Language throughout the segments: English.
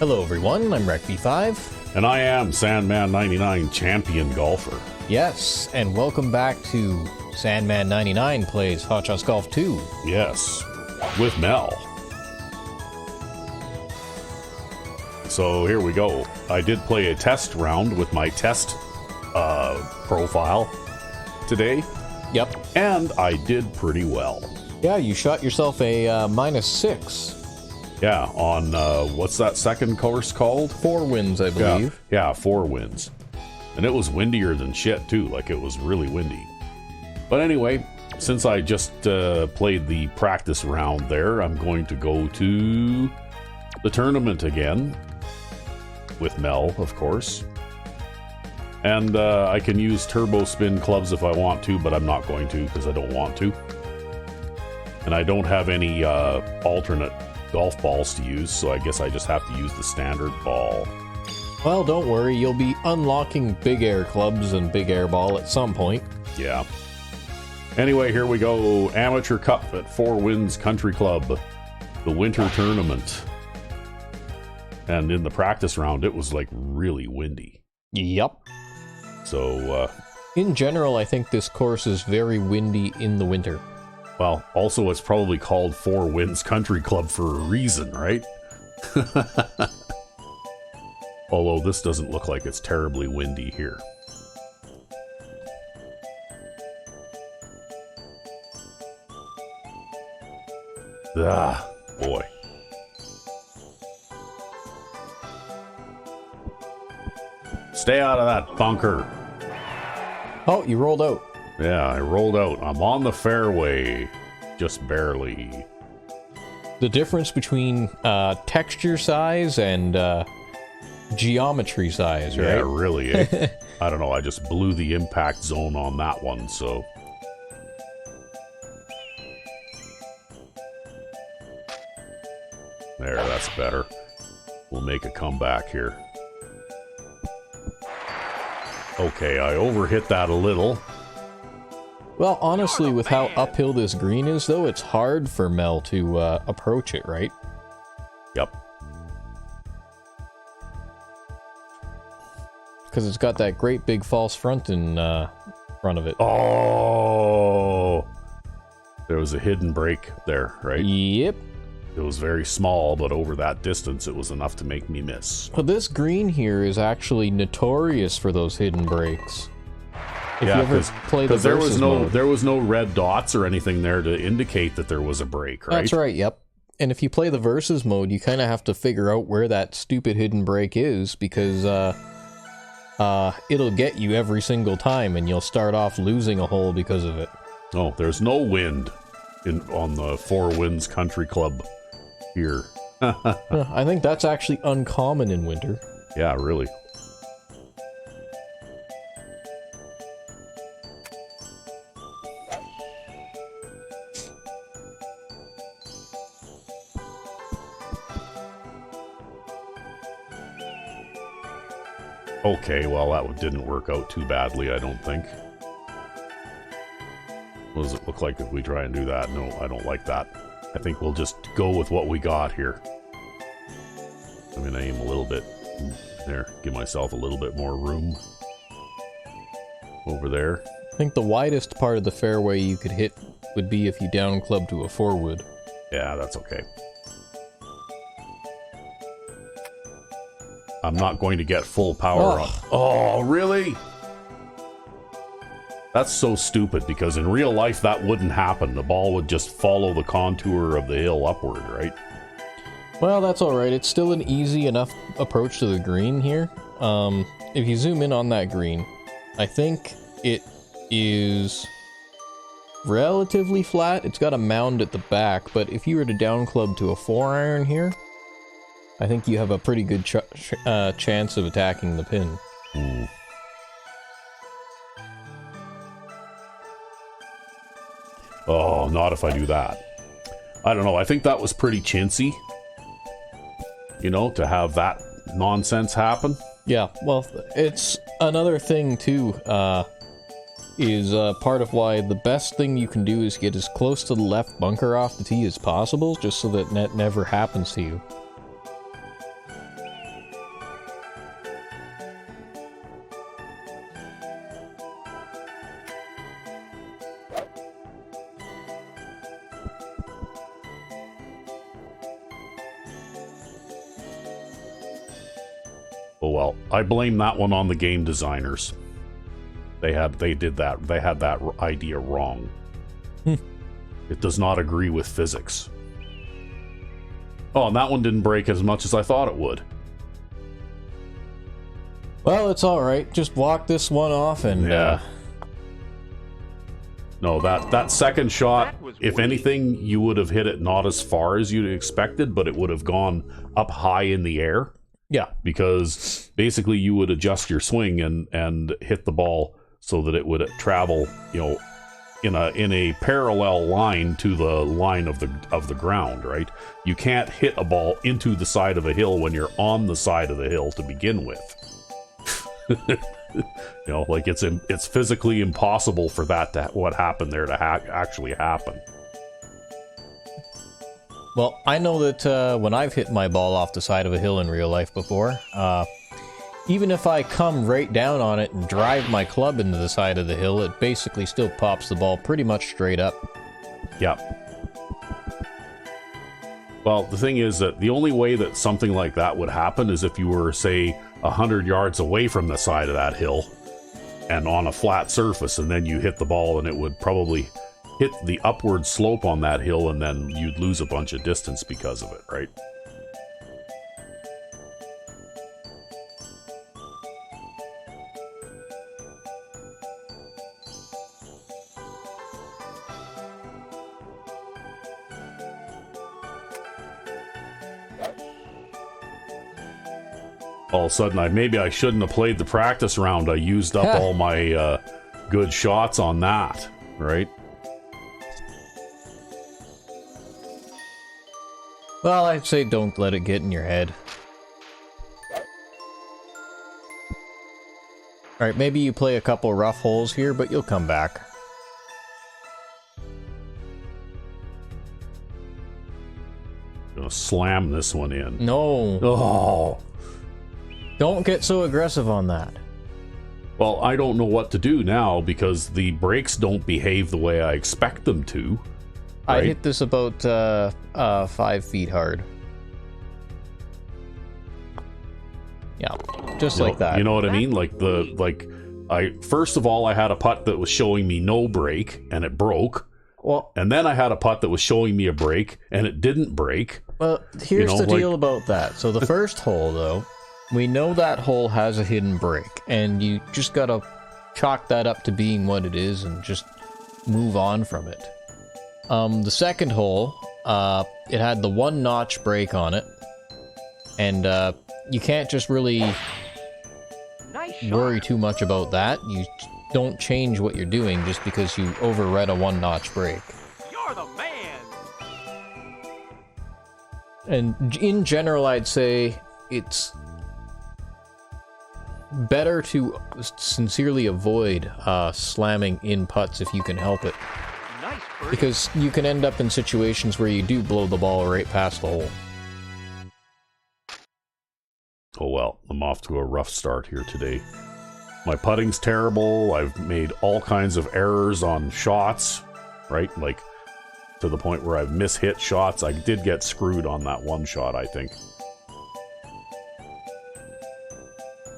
Hello everyone, I'm RecV5. And I am SM099 champion golfer. Yes, and welcome back to SM099 Plays Hot Shots Golf 2. Yes, with Mel. So here we go. I did play a test round with my test profile today. Yep. And I did pretty well. Yeah, you shot yourself a -6. Yeah, on, what's that second course called? 4 wins, I believe. Yeah, 4 wins. And it was windier than shit, too. Like, it was really windy. But anyway, since I just played the practice round there, I'm going to go to the tournament again. With Mel, of course. And I can use turbo spin clubs if I want to, but I'm not going to because I don't want to. And I don't have any alternate golf balls to use, so I guess I just have to use the standard ball. Well, don't worry, you'll be unlocking big air clubs and big air ball at some point. Yeah. Anyway, here we go. Amateur Cup at 4 Winds Country Club. The winter tournament. And in the practice round, it was like really windy. Yep. So, in general, I think this course is very windy in the winter. well, also it's probably called 4 Winds Country Club for a reason, right? Although this doesn't look like it's terribly windy here. Ah, boy. Stay out of that bunker. Oh, you rolled out. Yeah, I rolled out. I'm on the fairway. Just barely. The difference between texture size and geometry size, right? Yeah, really, eh? I don't know, I just blew the impact zone on that one, so... There, that's better. We'll make a comeback here. Okay, I overhit that a little. Well, honestly, with how uphill this green is, though, it's hard for Mel to approach it, right? Yep. Because it's got that great big false front in front of it. Oh! There was a hidden break there, right? Yep. It was very small, but over that distance, it was enough to make me miss. But this green here is actually notorious for those hidden breaks. If Yeah, you ever play the there was versus no mode. there was no red dots or anything there to indicate that there was a break, right? That's right, yep. And if you play the versus mode, you kind of have to figure out where that stupid hidden break is, because it'll get you every single time, and you'll start off losing a hole because of it. Oh, there's no wind on the 4 Winds Country Club here. I think that's actually uncommon in winter. Yeah, really. Okay, well, that didn't work out too badly, I don't think. What does it look like if we try and do that? No, I don't like that. I think we'll just go with what we got here. I'm going to aim a little bit there, give myself a little bit more room over there. I think the widest part of the fairway you could hit would be if you down club to a 4-wood. Yeah, that's okay. I'm not going to get full power up. Oh, really? That's so stupid, because in real life that wouldn't happen. The ball would just follow the contour of the hill upward, right? Well, that's alright. It's still an easy enough approach to the green here. If you zoom in on that green, I think it is relatively flat. It's got a mound at the back, but if you were to down club to a 4-iron here, I think you have a pretty good chance of attacking the pin. Hmm. Oh, not if I do that. I don't know, I think that was pretty chintzy. You know, to have that nonsense happen. Yeah, well, it's another thing too, is part of why the best thing you can do is get as close to the left bunker off the tee as possible, just so that net never happens to you. Oh well, I blame that one on the game designers. They had that idea wrong. It does not agree with physics. Oh, and that one didn't break as much as I thought it would. Well, it's alright. Just walk this one off and... Yeah. No, that second shot, if anything, you would have hit it not as far as you'd expected, but it would have gone up high in the air. Yeah. Because basically you would adjust your swing and hit the ball so that it would travel, you know, in a parallel line to the line of the ground, right? You can't hit a ball into the side of a hill when you're on the side of the hill to begin with. You know, like it's physically impossible for what happened there to actually happen. Well, I know that when I've hit my ball off the side of a hill in real life before, even if I come right down on it and drive my club into the side of the hill, it basically still pops the ball pretty much straight up. Yeah. Well, the thing is that the only way that something like that would happen is if you were, say, 100 yards away from the side of that hill and on a flat surface, and then you hit the ball and it would probably hit the upward slope on that hill, and then you'd lose a bunch of distance because of it, right? All of a sudden, maybe I shouldn't have played the practice round. I used up all my good shots on that, right? Well, I'd say don't let it get in your head. Alright, maybe you play a couple rough holes here, but you'll come back. Gonna slam this one in. No. Oh. Don't get so aggressive on that. Well, I don't know what to do now because the brakes don't behave the way I expect them to. Right? I hit this about 5 feet hard. Yeah, just like that. You know what I mean? First of all, I had a putt that was showing me no brake and it broke. Well, and then I had a putt that was showing me a brake and it didn't break. Well, here's the deal about that. So the first hole, though, we know that hole has a hidden brake, and you just gotta chalk that up to being what it is and just move on from it. The second hole, it had the one notch brake on it, and you can't just really worry too much about that. You don't change what you're doing just because you overread a one notch brake. You're the man! And in general, I'd say it's better to sincerely avoid slamming in putts if you can help it. Nice birdie. Because you can end up in situations where you do blow the ball right past the hole. Oh well, I'm off to a rough start here today. My putting's terrible. I've made all kinds of errors on shots, right? Like, to the point where I've mishit shots. I did get screwed on that one shot, I think.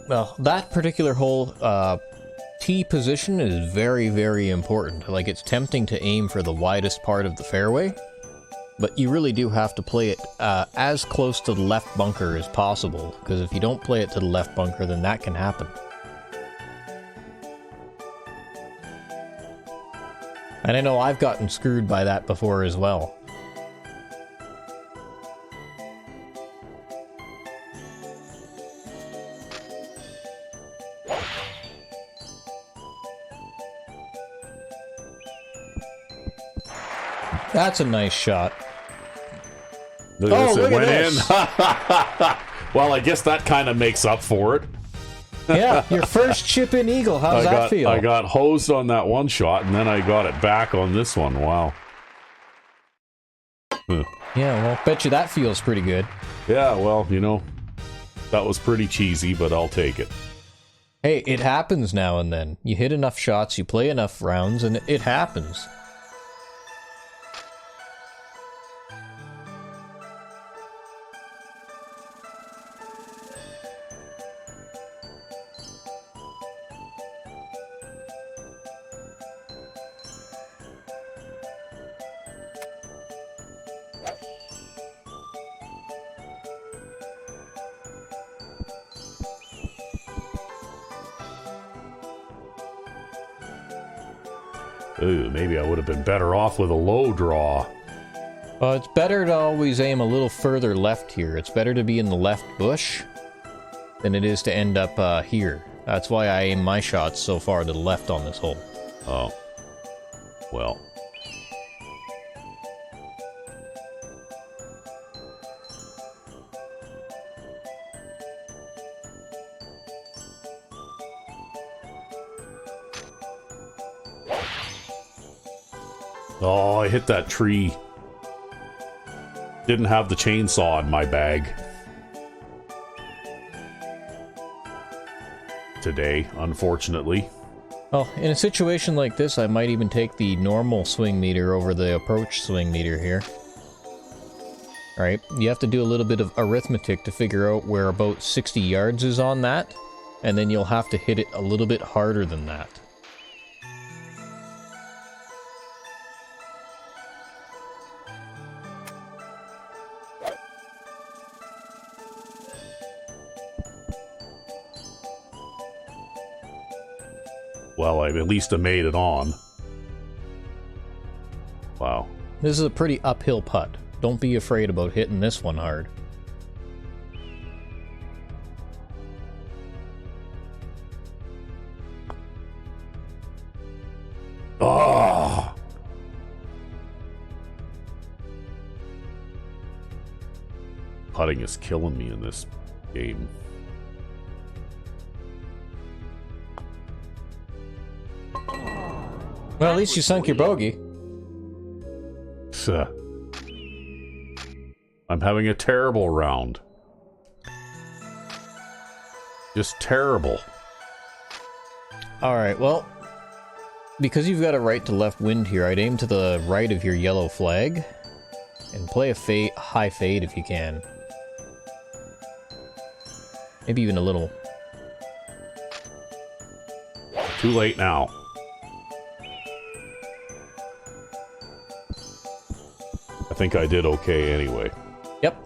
Well, that particular hole, tee position is very, very important. Like, it's tempting to aim for the widest part of the fairway, but you really do have to play it as close to the left bunker as possible, because if you don't play it to the left bunker, then that can happen. And I know I've gotten screwed by that before as well. That's a nice shot. Look at this, look it went at in. this. Well, I guess that kind of makes up for it. Yeah, your first chip-in eagle. How's that feel? I got hosed on that one shot, and then I got it back on this one. Wow. Huh. Yeah, well, bet you that feels pretty good. Yeah, well, you know, that was pretty cheesy, but I'll take it. Hey, it happens now and then. You hit enough shots, you play enough rounds, and it happens. Ooh, maybe I would have been better off with a low draw. It's better to always aim a little further left here. It's better to be in the left bush than it is to end up here. That's why I aim my shots so far to the left on this hole. Oh. Well. Oh, I hit that tree. Didn't have the chainsaw in my bag. Today, unfortunately. Well, in a situation like this, I might even take the normal swing meter over the approach swing meter here. Alright, you have to do a little bit of arithmetic to figure out where about 60 yards is on that, and then you'll have to hit it a little bit harder than that. Well, I've at least made it on. Wow. This is a pretty uphill putt. Don't be afraid about hitting this one hard. Ah! Putting is killing me in this game. Well, at least you sunk your bogey. I'm having a terrible round. Just terrible. Alright, well, because you've got a right to left wind here, I'd aim to the right of your yellow flag and play a high fade if you can. Maybe even a little. Too late now. I think I did okay anyway. Yep.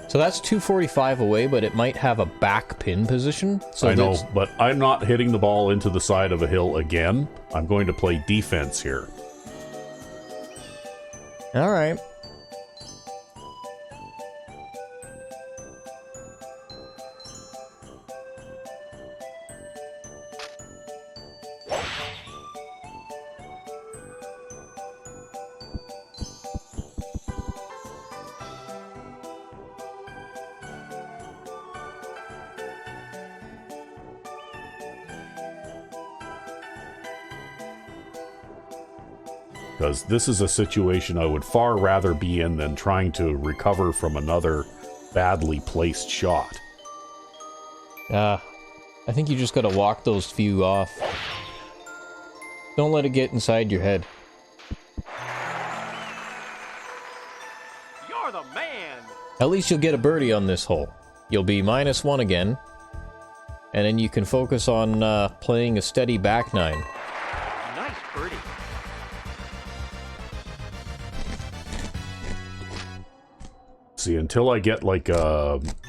So that's 245 away, but it might have a back pin position. So I know, but I'm not hitting the ball into the side of a hill again. I'm going to play defense here. All right. Because this is a situation I would far rather be in than trying to recover from another badly placed shot. I think you just gotta walk those few off. Don't let it get inside your head. You're the man. At least you'll get a birdie on this hole. You'll be -1 again. And then you can focus on playing a steady back nine. Nice birdie. See, until I get like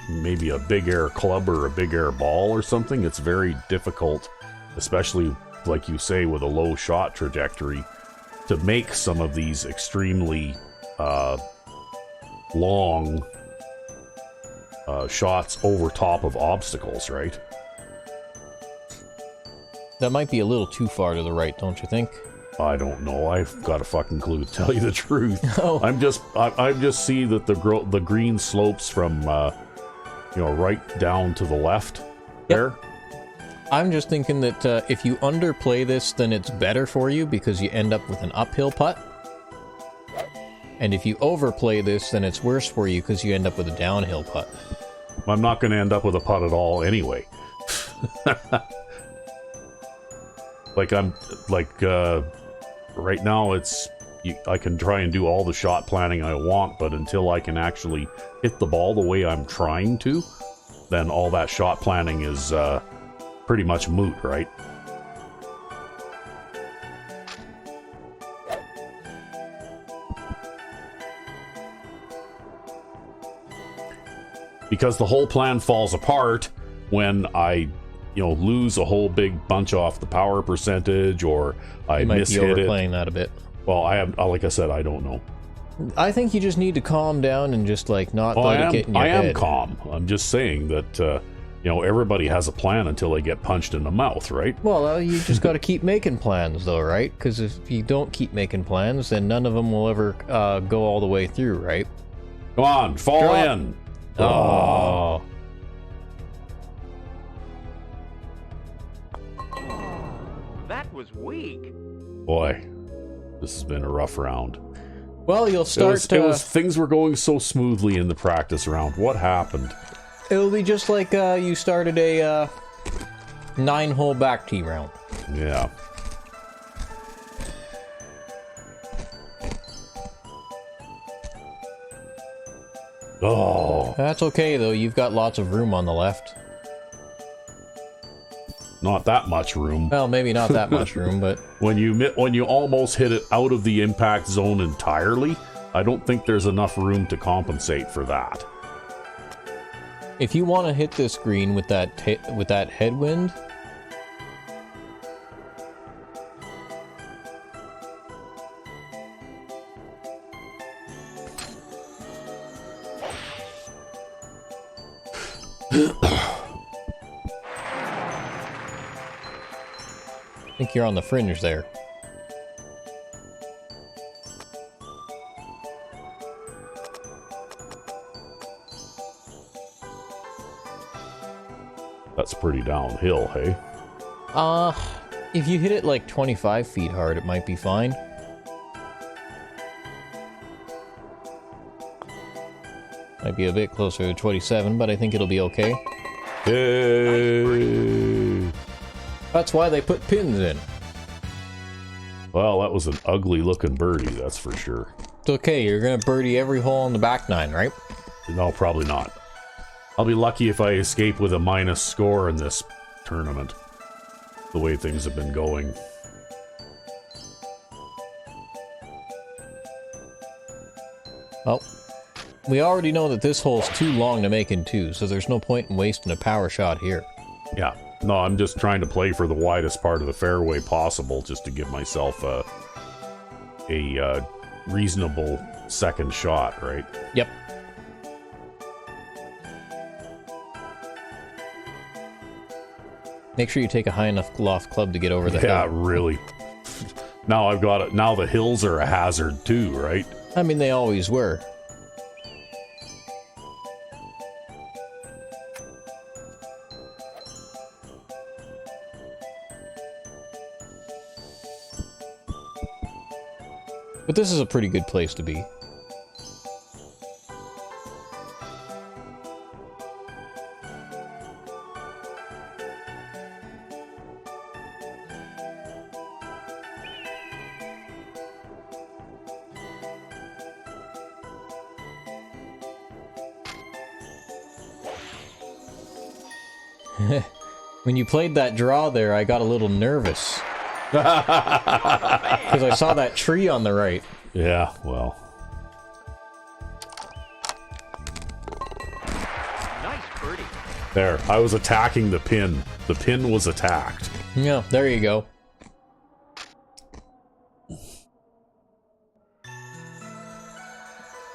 maybe a big air club or a big air ball or something, it's very difficult, especially like you say with a low shot trajectory, to make some of these extremely long shots over top of obstacles, right? That might be a little too far to the right, don't you think? I don't know. I've got a fucking clue, to tell you the truth. Oh. I just see that the green slopes from right down to the left there. I'm just thinking that if you underplay this, then it's better for you because you end up with an uphill putt. And if you overplay this, then it's worse for you because you end up with a downhill putt. I'm not going to end up with a putt at all anyway. Right now I can try and do all the shot planning I want, but until I can actually hit the ball the way I'm trying to, then all that shot planning is pretty much moot, right? Because the whole plan falls apart when I, lose a whole big bunch off the power percentage, or I You might be mishit it. overplaying that a bit. Well, like I said, I don't know. I think you just need to calm down and just like not let it get in your head. I am calm. I'm just saying that everybody has a plan until they get punched in the mouth, right? Well, you just got to keep making plans, though, right? Because if you don't keep making plans, then none of them will ever go all the way through, right? Come on, fall Drop. in. Oh. That was weak. Boy, this has been a rough round. Well, you'll start. Things were going so smoothly in the practice round. What happened? It'll be just like you started a 9-hole back tee round. Yeah. Oh, That's okay, though. You've got lots of room on the left. not that much room. Well, maybe not that much room, but When you almost hit it out of the impact zone entirely, I don't think there's enough room to compensate for that. if you want to hit this green with that headwind, I think you're on the fringe there. That's pretty downhill, hey? If you hit it like 25 feet hard, it might be fine. Might be a bit closer to 27, but I think it'll be okay. Hey! That's why they put pins in. Well, that was an ugly looking birdie, that's for sure. It's okay, you're gonna birdie every hole on the back nine, right? No, probably not. I'll be lucky if I escape with a minus score in this tournament. The way things have been going. Well, we already know that this hole's too long to make in two, so there's no point in wasting a power shot here. Yeah. No, I'm just trying to play for the widest part of the fairway possible, just to give myself a reasonable second shot, right? Yep. Make sure you take a high enough loft club to get over the Yeah, hill. really. Now I've got it. Now the hills are a hazard too, right? I mean, they always were. But this is a pretty good place to be. When you played that draw there, I got a little nervous. Because I saw that tree on the right. Yeah, well. Nice birdie. There, I was attacking the pin. The pin was attacked. Yeah, there you go.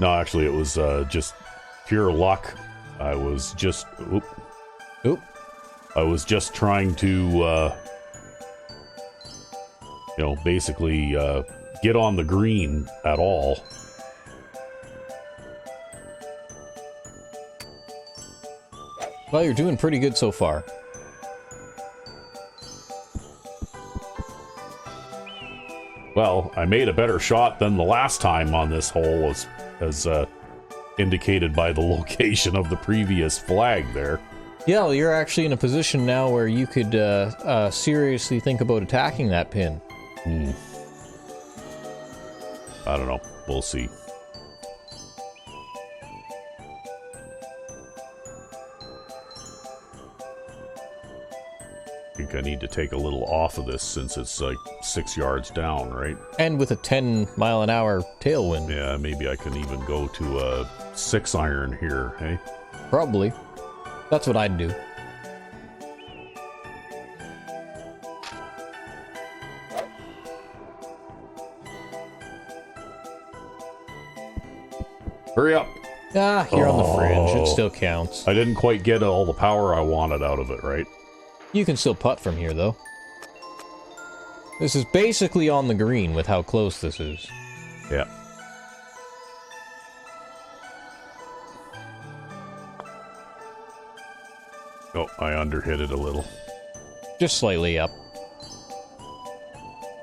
No, actually, it was just pure luck. I was just... Oop. I was just trying to, basically get on the green at all. Well, you're doing pretty good so far. Well, I made a better shot than the last time on this hole, as indicated by the location of the previous flag there. Yeah, well, you're actually in a position now where you could seriously think about attacking that pin. I don't know. We'll see. I think I need to take a little off of this since it's like 6 yards down, right? And with a 10-mile-an-hour tailwind. Yeah, maybe I can even go to a 6-iron here, hey? Probably. That's what I'd do. Hurry up. Ah, you're on the fringe. It Oh. still counts. I didn't quite get all the power I wanted out of it, right? You can still putt from here, though. This is basically on the green with how close this is. Yeah. Oh, I underhit it a little. Just slightly up.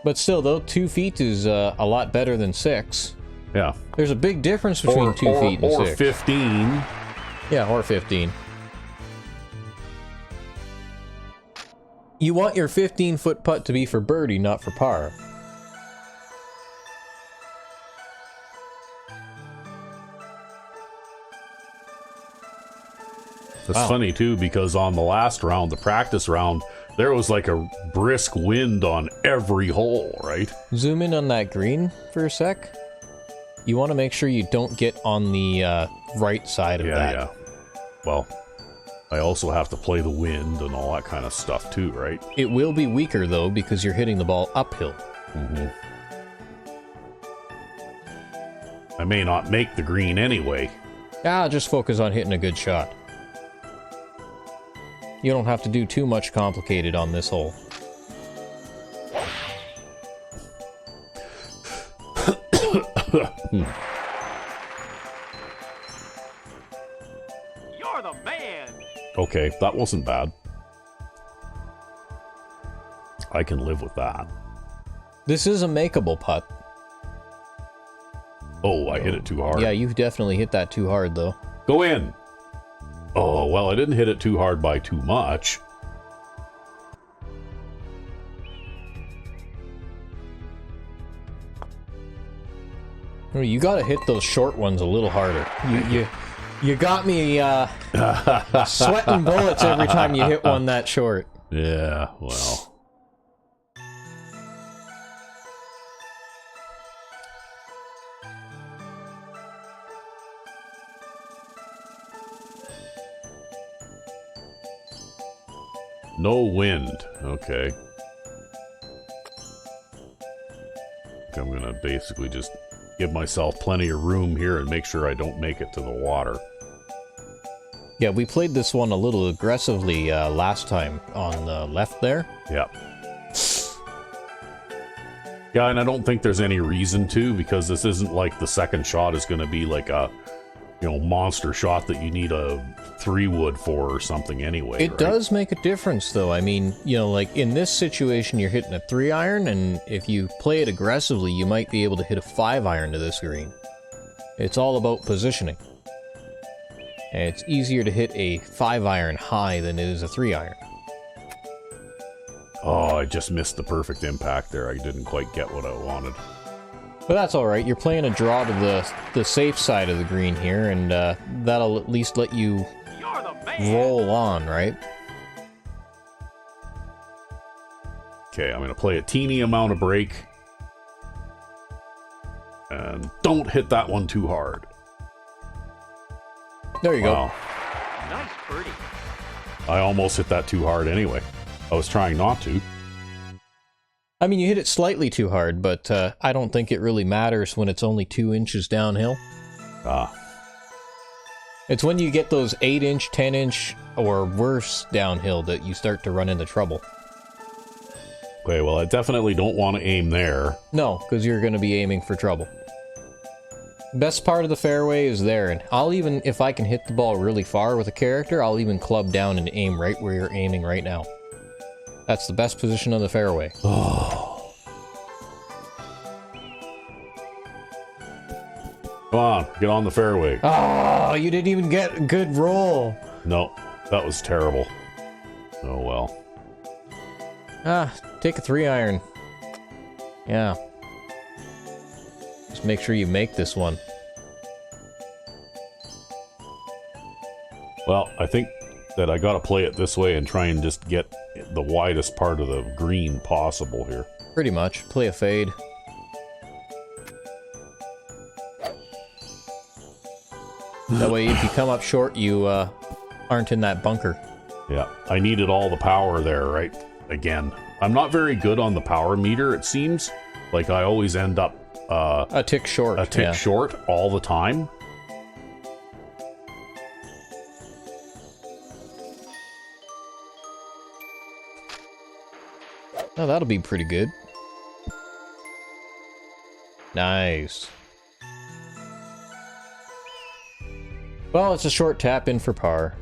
But still, though, 2 feet is a lot better than 6. Yeah. There's a big difference between 2 feet and 6. Or 15. Yeah, or 15. You want your 15-foot putt to be for birdie, not for par. It's Wow. funny, too, because on the last round, the practice round, there was like a brisk wind on every hole, right? Zoom in on that green for a sec. You want to make sure you don't get on the right side of that. Yeah. Well, I also have to play the wind and all that kind of stuff, too, right? It will be weaker, though, because you're hitting the ball uphill. Mm-hmm. I may not make the green anyway. Just focus on hitting a good shot. You don't have to do too much complicated on this hole. You're the man. Okay, that wasn't bad. I can live with that. This is a makeable putt. Oh, I hit it too hard. Yeah, you definitely hit that too hard, though. Go in. Oh, well, I didn't hit it too hard by too much. You gotta hit those short ones a little harder. You got me sweating bullets every time you hit one that short. Yeah, well. No wind. Okay. I'm gonna basically just give myself plenty of room here and make sure I don't make it to the water. Yeah, we played this one a little aggressively last time on the left there. Yeah. Yeah, and I don't think there's any reason to, because this isn't like the second shot is going to be like a, monster shot that you need a 3-wood for or something anyway. It right? does make a difference, though. I mean, like in this situation, you're hitting a 3-iron, and if you play it aggressively, you might be able to hit a 5-iron to this green. It's all about positioning. And it's easier to hit a 5-iron high than it is a 3-iron. Oh, I just missed the perfect impact there. I didn't quite get what I wanted. But that's alright, you're playing a draw to the safe side of the green here, and that'll at least let you You're the man. roll on, right? Okay, I'm going to play a teeny amount of break. And don't hit that one too hard. There you Wow. Nice birdie. I almost hit that too hard anyway. I was trying not to. I mean, you hit it slightly too hard, but I don't think it really matters when it's only 2 inches downhill. Ah, It's when you get those 8-inch, 10-inch, or worse downhill that you start to run into trouble. okay, well, I definitely don't want to aim there. No, because you're going to be aiming for trouble. Best part of the fairway is there, and I'll even, if I can hit the ball really far with a character, I'll even club down and aim right where you're aiming right now. That's the best position on the fairway. Oh. Come on, get on the fairway. Oh, you didn't even get a good roll. No, that was terrible. Oh well. Take a 3-iron. Yeah. Just make sure you make this one. Well, I think that I gotta play it this way and try and just get the widest part of the green possible here. Pretty much. Play a fade. That way, if you come up short, you aren't in that bunker. Yeah, I needed all the power there, right? Again, I'm not very good on the power meter, it seems. Like I always end up A tick short. a tick yeah. short all the time. Oh, that'll be pretty good. Nice. Well, it's a short tap in for par.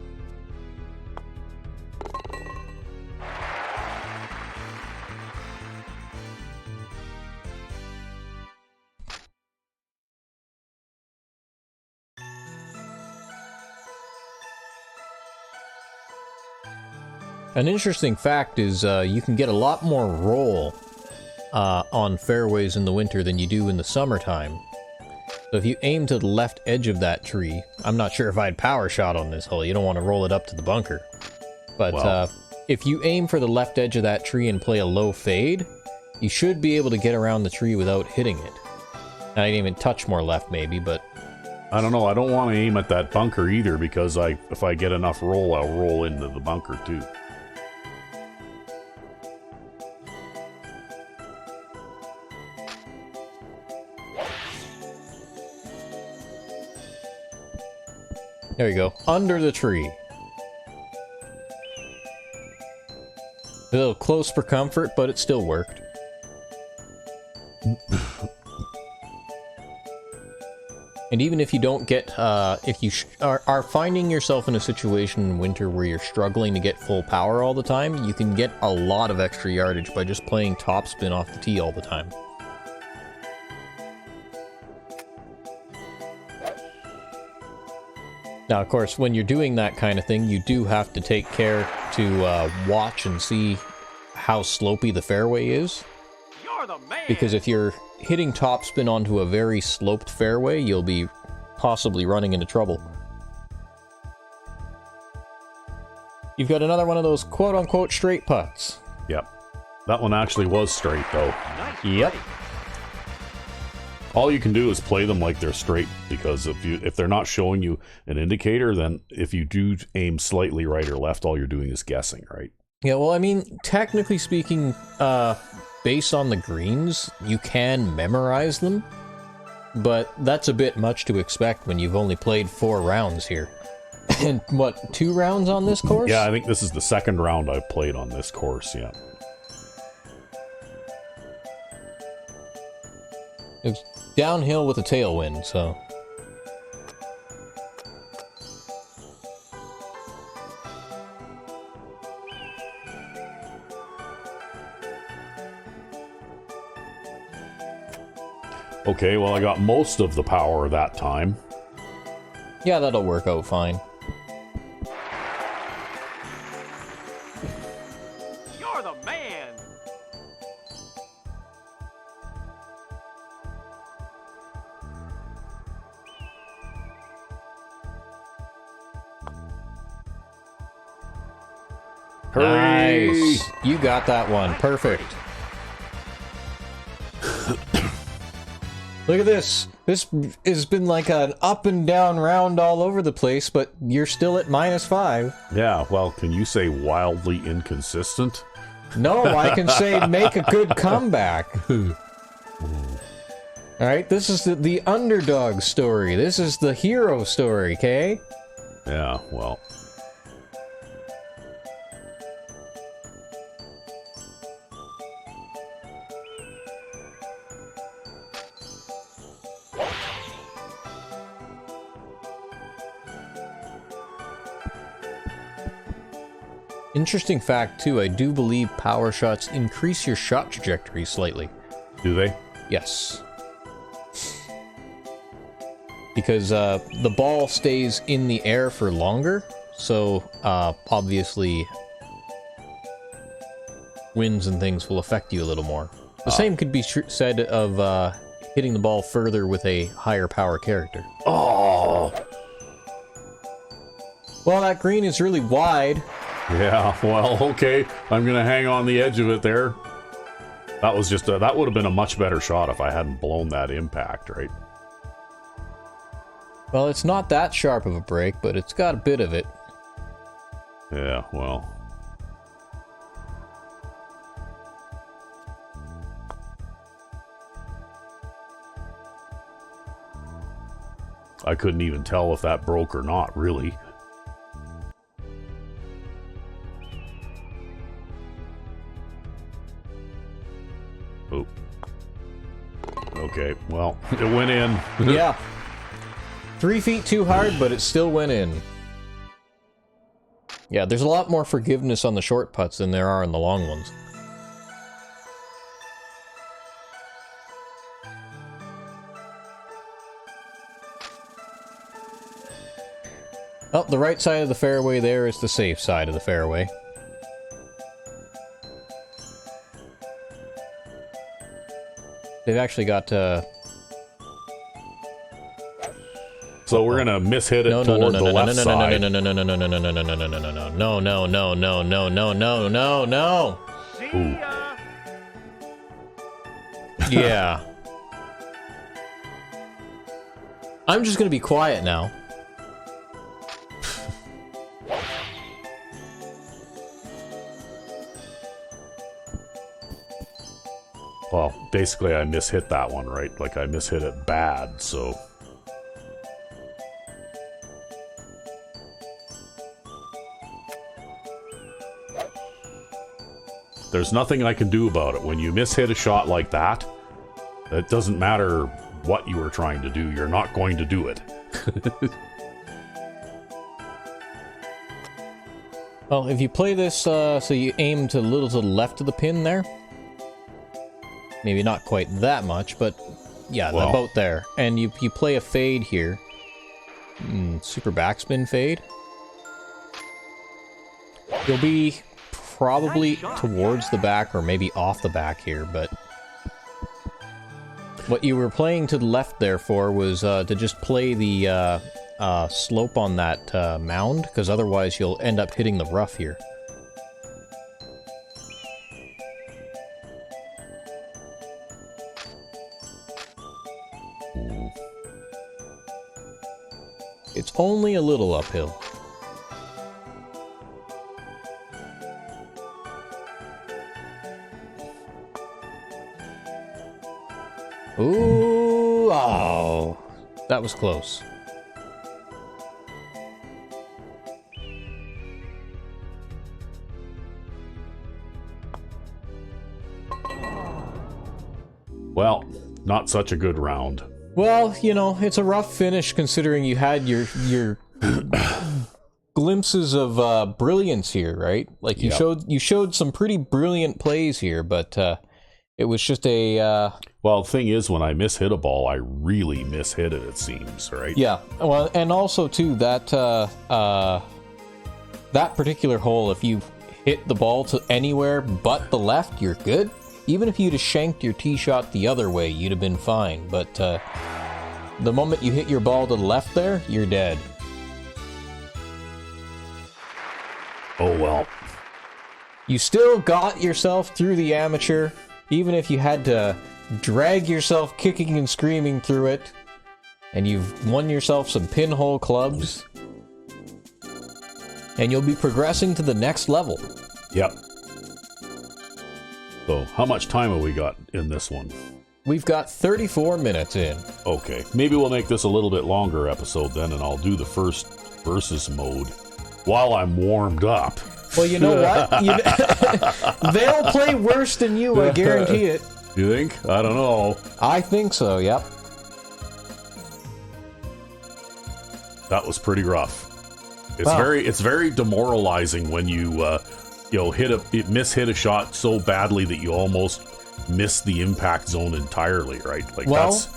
An interesting fact is you can get a lot more roll on fairways in the winter than you do in the summertime. So if you aim to the left edge of that tree, I'm not sure if I'd power shot on this hole, you don't want to roll it up to the bunker. But Well. If you aim for the left edge of that tree and play a low fade, you should be able to get around the tree without hitting it. I didn't even touch more left maybe, but... I don't know. I don't want to aim at that bunker either because if I get enough roll, I'll roll into the bunker too. There you go. Under the tree. A little close for comfort, but it still worked. And even if you don't get, if you are finding yourself in a situation in winter where you're struggling to get full power all the time, you can get a lot of extra yardage by just playing topspin off the tee all the time. Now, of course, when you're doing that kind of thing, you do have to take care to watch and see how slopey the fairway is. You're the man. Because if you're hitting topspin onto a very sloped fairway, you'll be possibly running into trouble. You've got another one of those quote-unquote straight putts. Yep. That one actually was straight, though. Nice Yep. birdie. All you can do is play them like they're straight, because if they're not showing you an indicator, then if you do aim slightly right or left, all you're doing is guessing, right? Yeah, well, I mean, technically speaking, based on the greens, you can memorize them, but that's a bit much to expect when you've only played 4 rounds here. And what, 2 rounds on this course? Yeah, I think this is the second round I've played on this course, yeah. It's downhill with a tailwind, so... Okay, well, I got most of the power that time. Yeah, that'll work out fine. You're the man. Hurry! Nice! You got that one. Perfect. Look at this. This has been like an up and down round all over the place, but you're still at -5. Yeah, well, can you say wildly inconsistent? No, I can say make a good comeback. Alright, this is the underdog story. This is the hero story, okay? Yeah, well... Interesting fact, too, I do believe power shots increase your shot trajectory slightly. Do they? Yes. Because the ball stays in the air for longer, so obviously winds and things will affect you a little more. The same could be said of hitting the ball further with a higher power character. Oh! Well, that green is really wide. Yeah, well, okay. I'm gonna hang on the edge of it there. That was just that would have been a much better shot if I hadn't blown that impact, right? Well, it's not that sharp of a break, but it's got a bit of it. Yeah, well. I couldn't even tell if that broke or not, really. Well, it went in. Yeah. 3 feet too hard, but it still went in. Yeah, there's a lot more forgiveness on the short putts than there are on the long ones. Oh, the right side of the fairway there is the safe side of the fairway. They've actually got So we're gonna mishit it toward the left side. no, no. See ya. Yeah. I'm just gonna be quiet now. Well, basically I mishit that one, right? Like I mishit it bad, so... There's nothing I can do about it. When you mishit a shot like that, it doesn't matter what you were trying to do, you're not going to do it. Well, if you play this, so you aim to a little to the left of the pin there. Maybe not quite that much, but yeah, Well. about there. And you play a fade here. Super backspin fade. You'll be probably Nice shot. towards the back or maybe off the back here, but... What you were playing to the left there for was to just play the slope on that mound, because otherwise you'll end up hitting the rough here. It's only a little uphill. Ooh, oh, that was close. Well, not such a good round. Well, you know, it's a rough finish considering you had your glimpses of brilliance here, right? Like you Yep. showed some pretty brilliant plays here, but it was just a Well, the thing is, when I mishit a ball, I really mishit it, it seems, right? yeah. Well, and also too that that particular hole, if you hit the ball to anywhere but the left, you're good. Even if you'd have shanked your tee shot the other way, you'd have been fine. But the moment you hit your ball to the left there, you're dead. Oh, well. You still got yourself through the amateur, even if you had to drag yourself kicking and screaming through it, and you've won yourself some pinhole clubs, and you'll be progressing to the next level. Yep. So, how much time have we got in this one? We've got 34 minutes in. Okay, maybe we'll make this a little bit longer episode then, and I'll do the first versus mode while I'm warmed up. Well, you know what? They'll play worse than you, I guarantee it. You think? I don't know. I think so, yep. That was pretty rough. It's Wow. it's very demoralizing when you mishit a shot so badly that you almost miss the impact zone entirely, right? Like Well, that's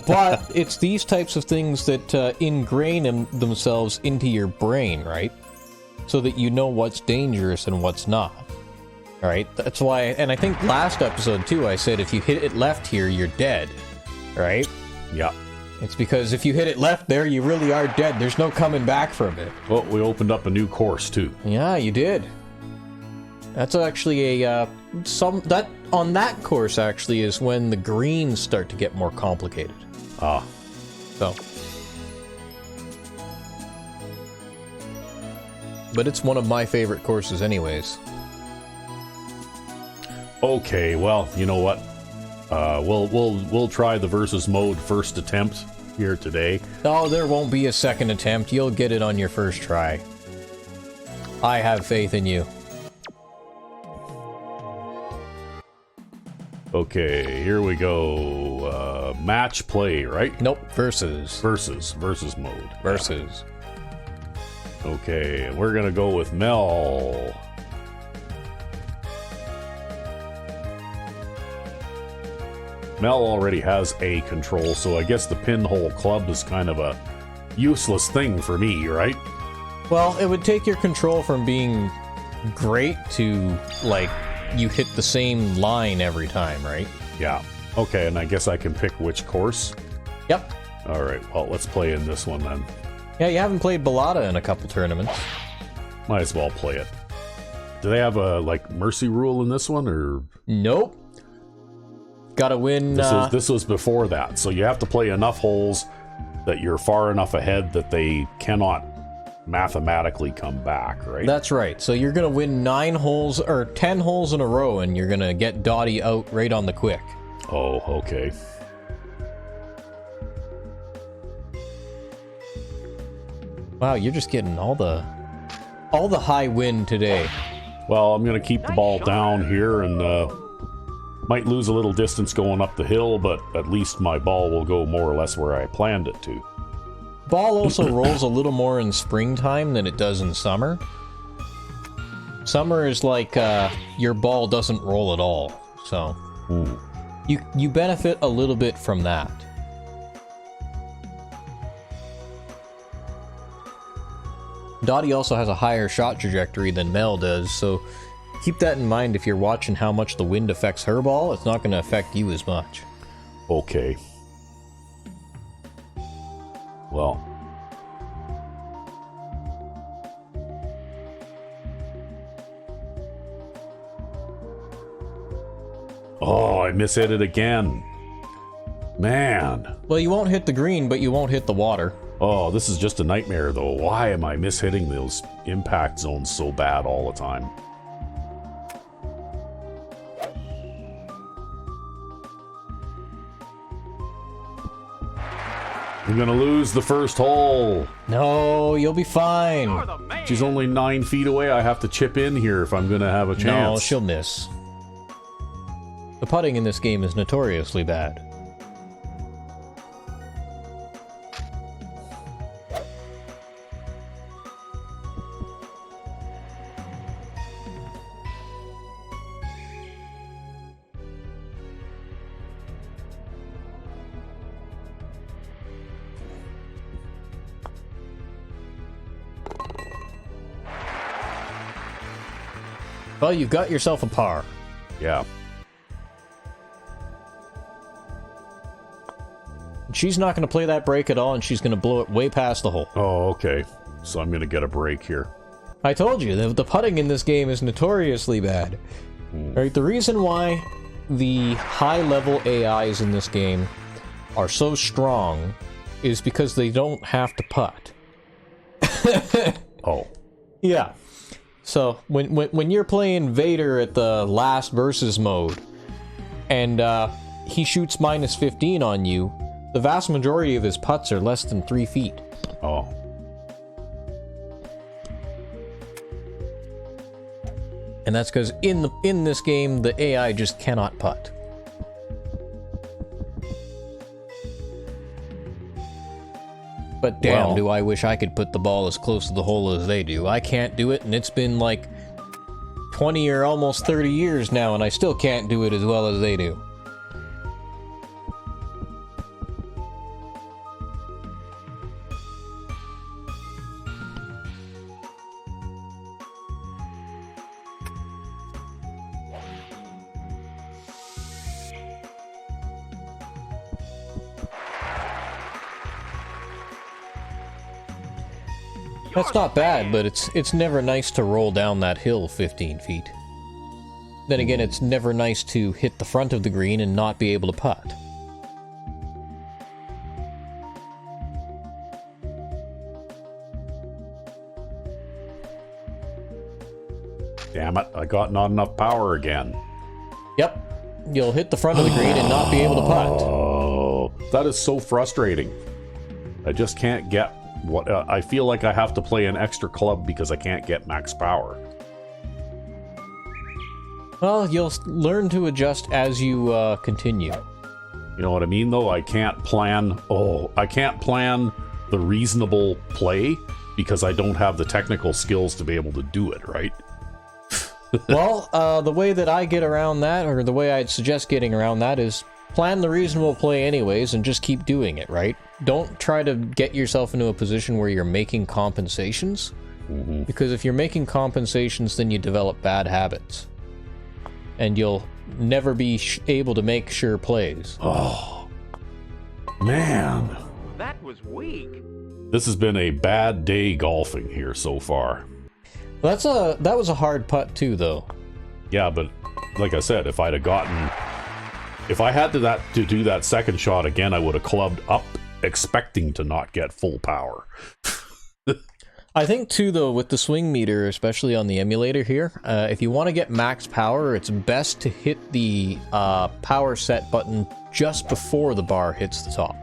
but it's these types of things that ingrain themselves into your brain, right? So that you know what's dangerous and what's not. All right? That's why, and I think last episode too, I said if you hit it left here, you're dead. Right? yeah. It's because if you hit it left there, you really are dead. There's no coming back from it. Well, we opened up a new course too. Yeah, you did. That's actually a on that course actually is when the greens start to get more complicated. Ah, So, but it's one of my favorite courses, anyways. okay. Well, you know what? We'll try the versus mode first attempt here today. Oh, there won't be a second attempt. You'll get it on your first try. I have faith in you. Okay, here we go. Match play, right? Nope, versus. Versus mode. Versus. Okay, we're gonna go with Mel. Mel already has a control, so I guess the pinhole club is kind of a useless thing for me, right? Well, it would take your control from being great to, like, you hit the same line every time, right? Yeah. Okay, and I guess I can pick which course? Yep. Alright, well, let's play in this one then. Yeah, you haven't played Bellata in a couple tournaments. Might as well play it. Do they have a, like, mercy rule in this one, or...? Nope. Gotta win... This was before that, so you have to play enough holes that you're far enough ahead that they cannot mathematically come back, right? That's right. So you're gonna win 9 holes, or 10 holes in a row, and you're gonna get Dottie out right on the quick. Oh, okay. Wow, you're just getting all the high wind today. Well, I'm going to keep the ball down here and might lose a little distance going up the hill, but at least my ball will go more or less where I planned it to. Ball also rolls a little more in springtime than it does in summer. Summer is like your ball doesn't roll at all, so you benefit a little bit from that. Dottie also has a higher shot trajectory than Mel does, so keep that in mind if you're watching how much the wind affects her ball. It's not going to affect you as much. Okay. Well. Oh, I mishit it again. Man. Well, you won't hit the green, but you won't hit the water. Oh, this is just a nightmare, though. Why am I mishitting those impact zones so bad all the time? I'm gonna lose the first hole. No, you'll be fine. You're the man. She's only 9 feet away. I have to chip in here if I'm gonna have a chance. No, she'll miss. The putting in this game is notoriously bad. Well, you've got yourself a par. Yeah. She's not going to play that break at all, and she's going to blow it way past the hole. Oh, okay. So I'm gonna get a break here. I told you, the putting in this game is notoriously bad. Right, the reason why the high-level AIs in this game are so strong is because they don't have to putt. Oh. Yeah. So, when you're playing Vader at the last versus mode, and he shoots minus 15 on you, the vast majority of his putts are less than 3 feet. Oh. And that's because in this game, the AI just cannot putt. But damn, Well, do I wish I could put the ball as close to the hole as they do. I can't do it, and it's been like 20 or almost 30 years now, and I still can't do it as well as they do. That's not bad, but it's never nice to roll down that hill 15 feet. Then again, it's never nice to hit the front of the green and not be able to putt. Damn it, I got not enough power again. Yep, you'll hit the front of the green and not be able to putt. Oh, that is so frustrating. I just can't get what I feel like I have to play an extra club because I can't get max power. Well, you'll learn to adjust as you continue. You know what I mean, though? I can't plan... Oh, I can't plan the reasonable play because I don't have the technical skills to be able to do it, right? Well, the way that I get around that, or the way I'd suggest getting around that, is plan the reasonable play anyways and just keep doing it, right? Don't try to get yourself into a position where you're making compensations, because if you're making compensations, then you develop bad habits. And you'll never be able to make sure plays. Oh, man. That was weak. This has been a bad day golfing here so far. That was a hard putt too, though. Yeah, but like I said, if I had to do that second shot again, I would have clubbed up expecting to not get full power. I think too, though, with the swing meter, especially on the emulator here, if you want to get max power, it's best to hit the power set button just before the bar hits the top,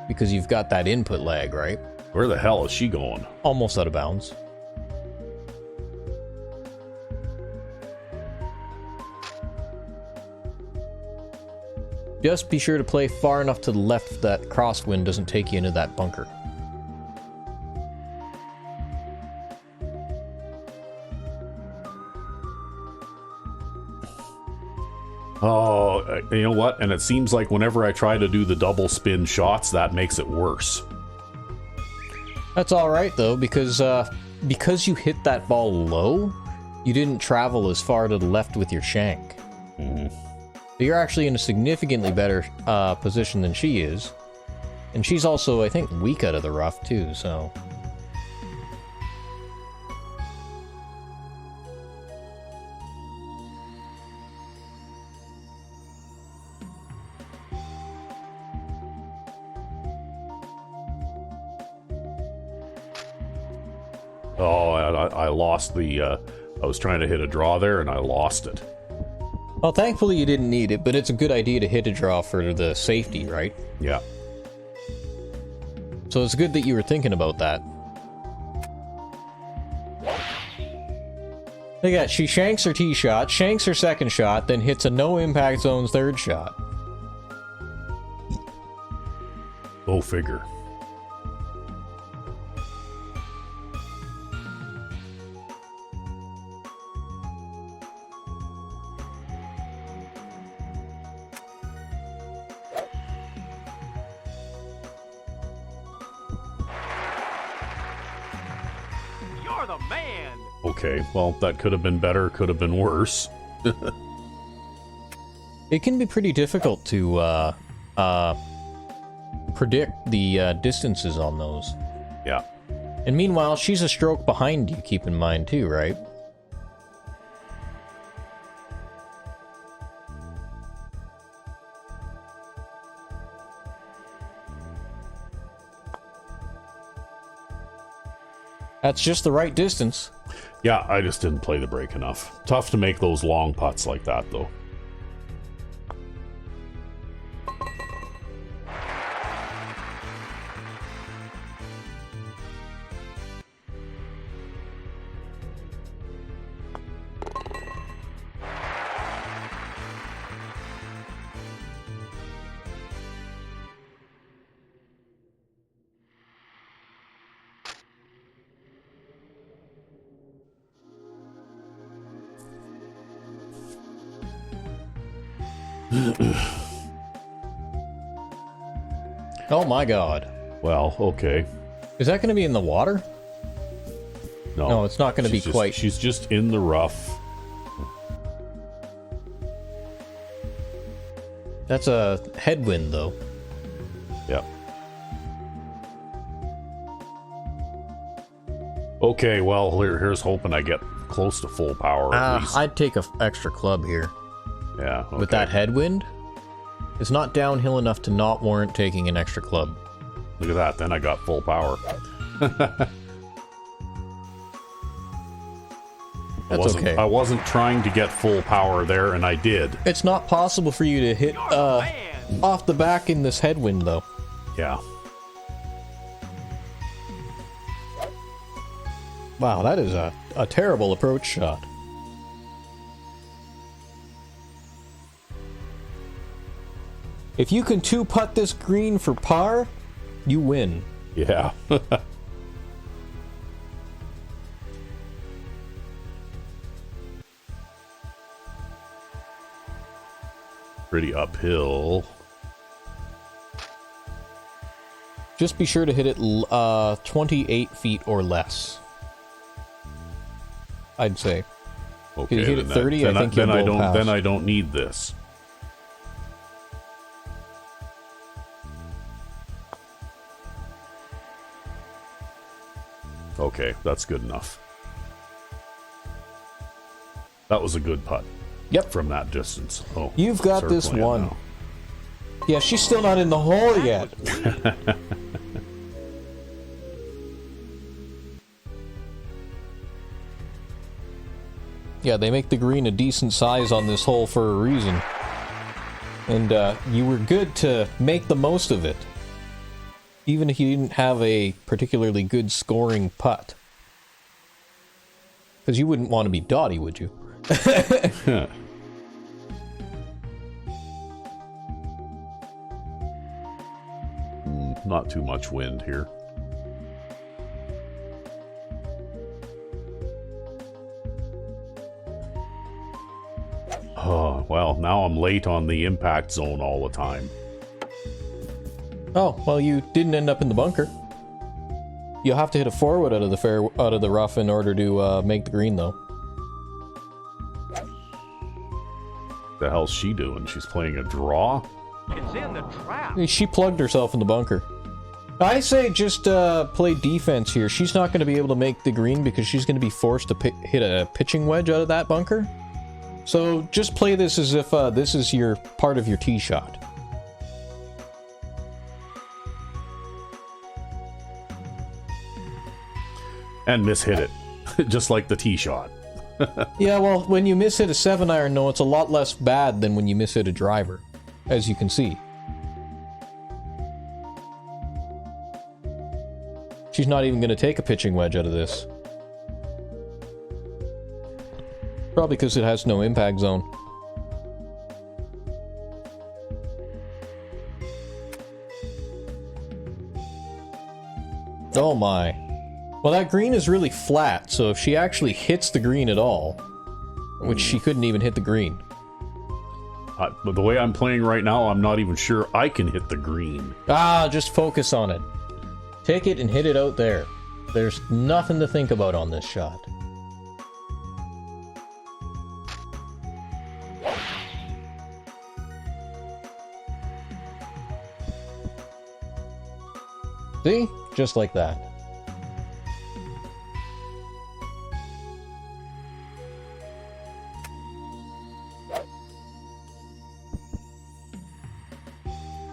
because you've got that input lag, right? Where the hell is she going? Almost out of bounds. Just be sure to play far enough to the left that crosswind doesn't take you into that bunker. Oh, you know what? And it seems like whenever I try to do the double spin shots, that makes it worse. That's alright though, because you hit that ball low, you didn't travel as far to the left with your shank. Mm-hmm. So you're actually in a significantly better position than she is. And she's also, I think, weak out of the rough too, so... Oh, I lost the... I was trying to hit a draw there, and I lost it. Well, thankfully you didn't need it, but it's a good idea to hit a draw for the safety, right? Yeah. So it's good that you were thinking about that. Look at that, she shanks her tee shot, shanks her second shot, then hits a no-impact zone's third shot. Go figure. You're the man. Okay, well, that could have been better, could have been worse. It can be pretty difficult to predict the distances on those. Yeah. And meanwhile, she's a stroke behind you, keep in mind too, right? That's just the right distance. Yeah, I just didn't play the break enough. Tough to make those long putts like that, though. Oh my god. Well, okay. Is that going to be in the water? No, it's not going to be She's quite. She's just in the rough. That's a headwind, though. Yep. Okay, well, here's hoping I get close to full power at least. I'd take an extra club here. Yeah, okay. With that headwind, it's not downhill enough to not warrant taking an extra club. Look at that, then I got full power. That's okay. I wasn't trying to get full power there, and I did. It's not possible for you to hit You're the man. off the back in this headwind, though. Yeah. Wow, that is a terrible approach shot. If you can two-putt this green for par, you win. Yeah. Pretty uphill. Just be sure to hit it 28 feet or less. I'd say. Okay. If you hit it 30, I think then you'll I blow don't. past. Then I don't need this. Okay, that's good enough. That was a good putt. Yep. From that distance. Oh, You've got this circling it one. now. Yeah, she's still not in the hole yet. Yeah, they make the green a decent size on this hole for a reason. And you were good to make the most of it. Even if you didn't have a particularly good scoring putt. Because you wouldn't want to be Dottie, would you? Not too much wind here. Oh, well, now I'm late on the impact zone all the time. Oh, well, you didn't end up in the bunker. You'll have to hit a forward out of the rough in order to make the green, though. The hell's she doing? She's playing a draw? It's in the trap. She plugged herself in the bunker. I say just play defense here. She's not going to be able to make the green because she's going to be forced to hit a pitching wedge out of that bunker. So just play this as if this is your part of your tee shot. And mishit it. Just like the tee shot. Yeah, well, when you miss hit a 7-iron, no, it's a lot less bad than when you miss hit a driver, as you can see. She's not even going to take a pitching wedge out of this. Probably because it has no impact zone. Oh my. Well, that green is really flat, so if she actually hits the green at all, which she couldn't even hit the green. But the way I'm playing right now, I'm not even sure I can hit the green. Ah, just focus on it. Take it and hit it out there. There's nothing to think about on this shot. See? Just like that.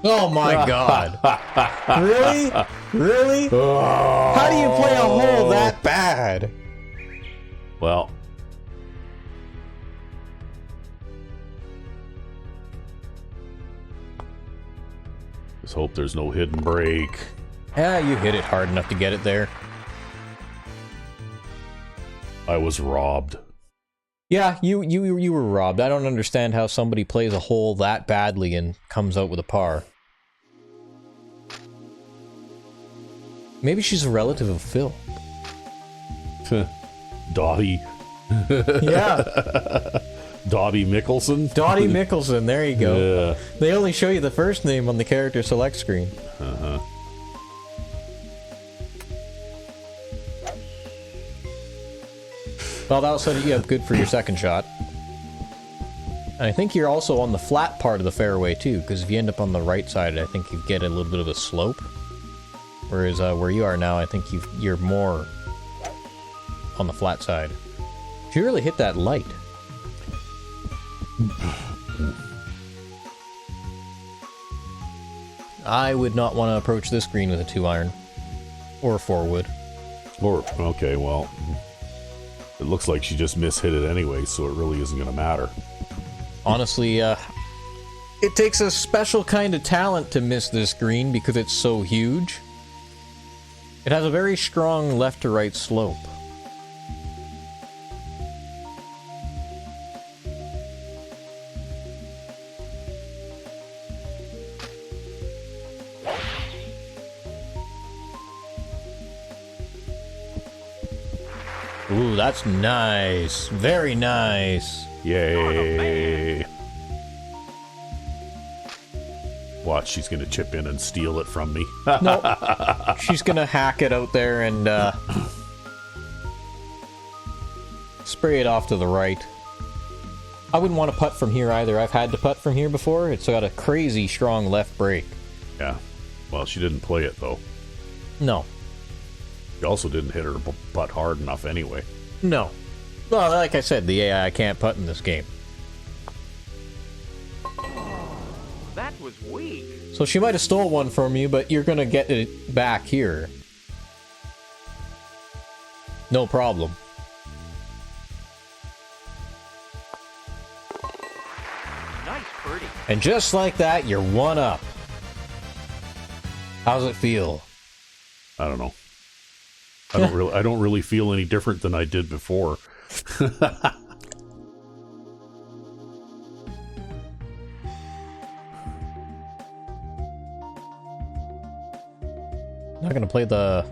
Oh my god. Really? Really? How do you play a hole that bad? Well, just hope there's no hidden break. Yeah, you hit it hard enough to get it there. I was robbed. Yeah, you were robbed. I don't understand how somebody plays a hole that badly and comes out with a par. Maybe she's a relative of Phil. Dottie. Yeah. Dottie Mickelson? Dottie Mickelson, there you go. Yeah. They only show you the first name on the character select screen. Uh-huh. Well, that'll set you up good for your second shot. And I think you're also on the flat part of the fairway, too, because if you end up on the right side, I think you get a little bit of a slope. Whereas where you are now, I think you're more on the flat side. You really hit that light. I would not want to approach this green with a 2-iron. Or a 4-wood. Or, okay, well, it looks like she just mishit it anyway, so it really isn't going to matter. Honestly, it takes a special kind of talent to miss this green because it's so huge. It has a very strong left to right slope. Ooh, that's nice. Very nice. Yay. Watch, she's gonna chip in and steal it from me. Nope. She's gonna hack it out there and spray it off to the right. I wouldn't want to putt from here either. I've had to putt from here before. It's got a crazy strong left break. Yeah. Well, she didn't play it, though. No. She also didn't hit her putt hard enough anyway. No. Well, like I said, the AI can't putt in this game. That was weak. So she might have stole one from you, but you're gonna get it back here. No problem. Nice birdie. And just like that, you're one up. How's it feel? I don't know. I don't really feel any different than I did before. Not gonna play the...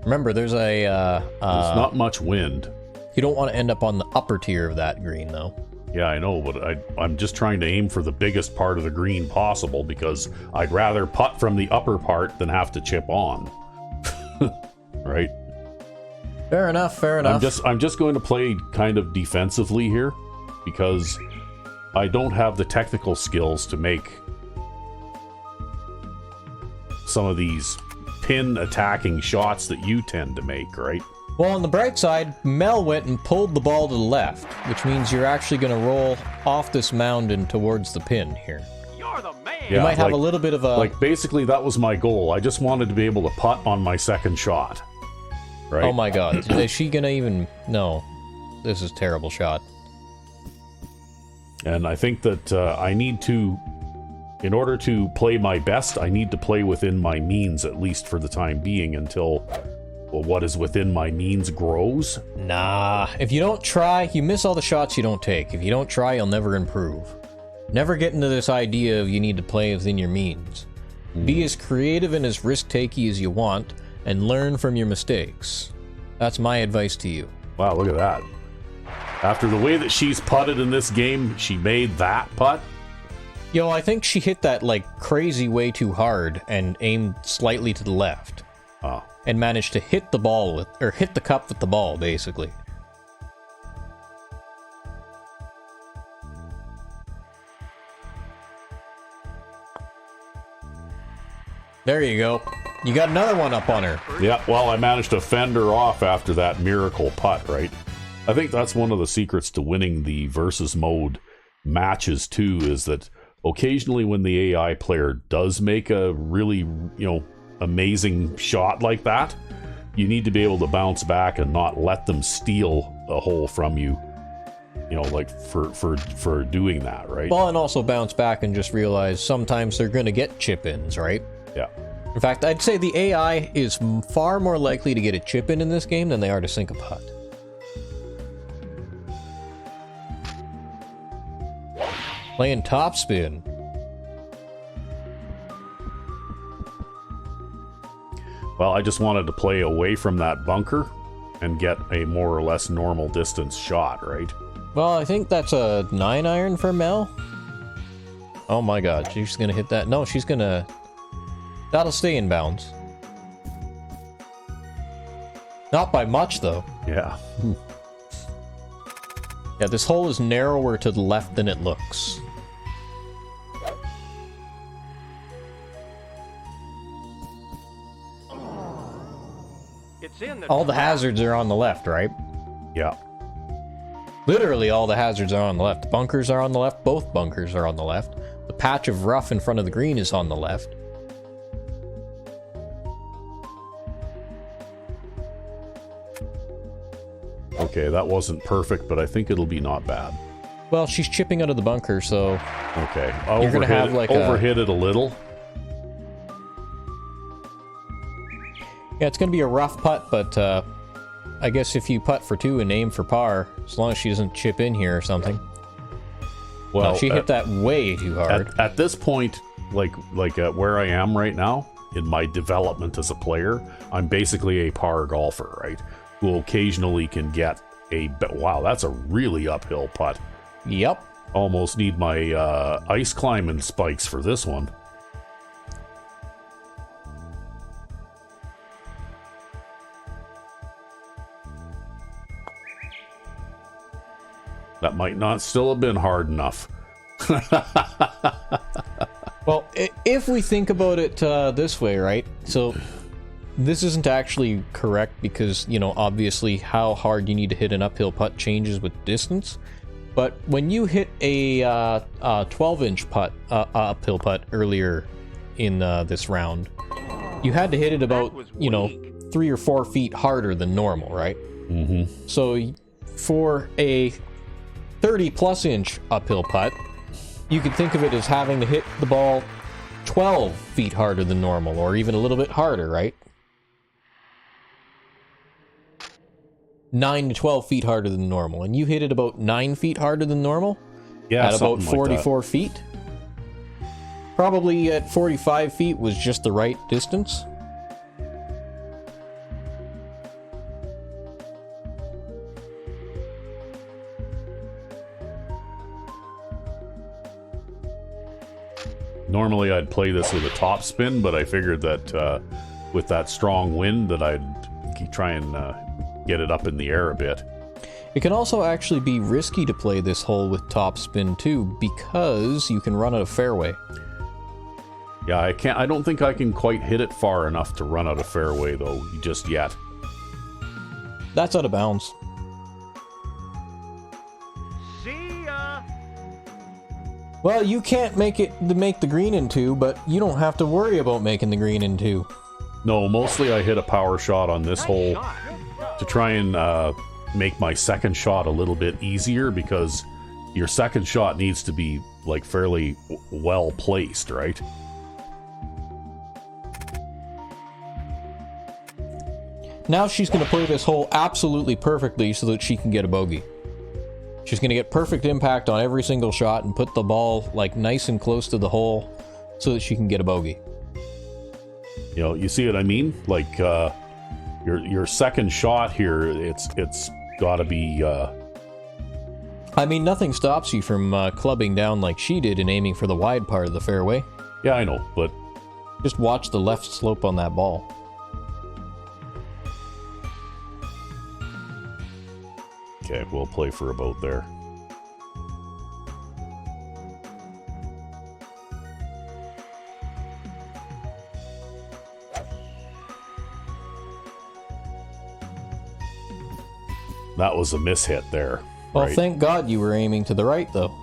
Remember, there's a... There's not much wind. You don't want to end up on the upper tier of that green, though. Yeah, I know, but I'm just trying to aim for the biggest part of the green possible because I'd rather putt from the upper part than have to chip on. Right? Fair enough, fair enough. I'm just going to play kind of defensively here because I don't have the technical skills to make some of these pin attacking shots that you tend to make, right? Well, on the bright side, Mel went and pulled the ball to the left, which means you're actually going to roll off this mound and towards the pin here. You're the man. You might have a little bit of a... Like, basically, that was my goal. I just wanted to be able to putt on my second shot. Right? Oh my god. Is she going to even... No. This is a terrible shot. And I think that I need to... In order to play my best, I need to play within my means, at least for the time being, until... Well, what is within my means grows. Nah, if you don't try, you miss all the shots you don't take. If you don't try, you'll never improve. Never get into this idea of you need to play within your means. Be as creative and as risk-takey as you want, and learn from your mistakes. That's my advice to you. Wow, look at that. After the way that she's putted in this game, she made that putt. Yo, I think she hit that, like, crazy way too hard and aimed slightly to the left. Oh. And managed to hit the ball with, or hit the cup with the ball, basically. There you go. You got another one up on her. Yeah, well, I managed to fend her off after that miracle putt, right? I think that's one of the secrets to winning the versus mode matches, too, is that occasionally when the AI player does make a really, amazing shot like that, you need to be able to bounce back and not let them steal a hole from you, like for doing that, right? Well, and also bounce back and just realize sometimes they're going to get chip-ins, right? Yeah. In fact, I'd say the AI is far more likely to get a chip-in in this game than they are to sink a putt. Playing topspin. Well, I just wanted to play away from that bunker and get a more or less normal distance shot, right? Well, I think that's a 9-iron for Mel. Oh my god, she's gonna hit that. No, she's gonna... That'll stay in bounds. Not by much, though. Yeah. Yeah, this hole is narrower to the left than it looks. It's in the All the trap. hazards are on the left, right? Yeah. Literally all the hazards are on the left. The bunkers are on the left. Both bunkers are on the left. The patch of rough in front of the green is on the left. Okay, that wasn't perfect, but I think it'll be not bad. Well, she's chipping out of the bunker, so... Okay. You're gonna have, like, overhit it a little. Yeah, it's gonna be a rough putt, but, I guess if you putt for 2 and aim for par, as long as she doesn't chip in here or something. Well, No, she hit that way too hard. At this point, like where I am right now, in my development as a player. I'm basically a par golfer, right? Who occasionally can get a... Wow, that's a really uphill putt. Yep. Almost need my ice climbing spikes for this one. That might not still have been hard enough. Well, if we think about it this way, right? So this isn't actually correct because, you know, obviously how hard you need to hit an uphill putt changes with distance. But when you hit a 12-inch putt, uphill putt earlier in this round, you had to hit it about, you know, 3 or 4 feet harder than normal, right? Mm-hmm. So for a 30-plus inch uphill putt, you could think of it as having to hit the ball 12 feet harder than normal, or even a little bit harder, right? 9 to 12 feet harder than normal, and you hit it about 9 feet harder than normal? Yeah, at about something like 44 feet? Probably at 45 feet was just the right distance. Normally I'd play this with a top spin, but I figured that with that strong wind that I'd try and get it up in the air a bit. It can also actually be risky to play this hole with top spin too, because you can run out of fairway. Yeah, I don't think I can quite hit it far enough to run out of fairway though, just yet. That's out of bounds. See ya. Well, you can't make the green in 2, but you don't have to worry about making the green in 2. No, mostly I hit a power shot on this Nice hole shot. to try and make my second shot a little bit easier, because your second shot needs to be like fairly well placed, right? Now she's going to play this hole absolutely perfectly so that she can get a bogey. She's going to get perfect impact on every single shot and put the ball like nice and close to the hole so that she can get a bogey. You know, you see what I mean? Like your second shot here, it's got to be. I mean, nothing stops you from clubbing down like she did and aiming for the wide part of the fairway. Yeah, I know, but Just watch the left slope on that ball. okay, we'll play for about there. That was a mishit there. Well, right? thank God you were aiming to the right, though.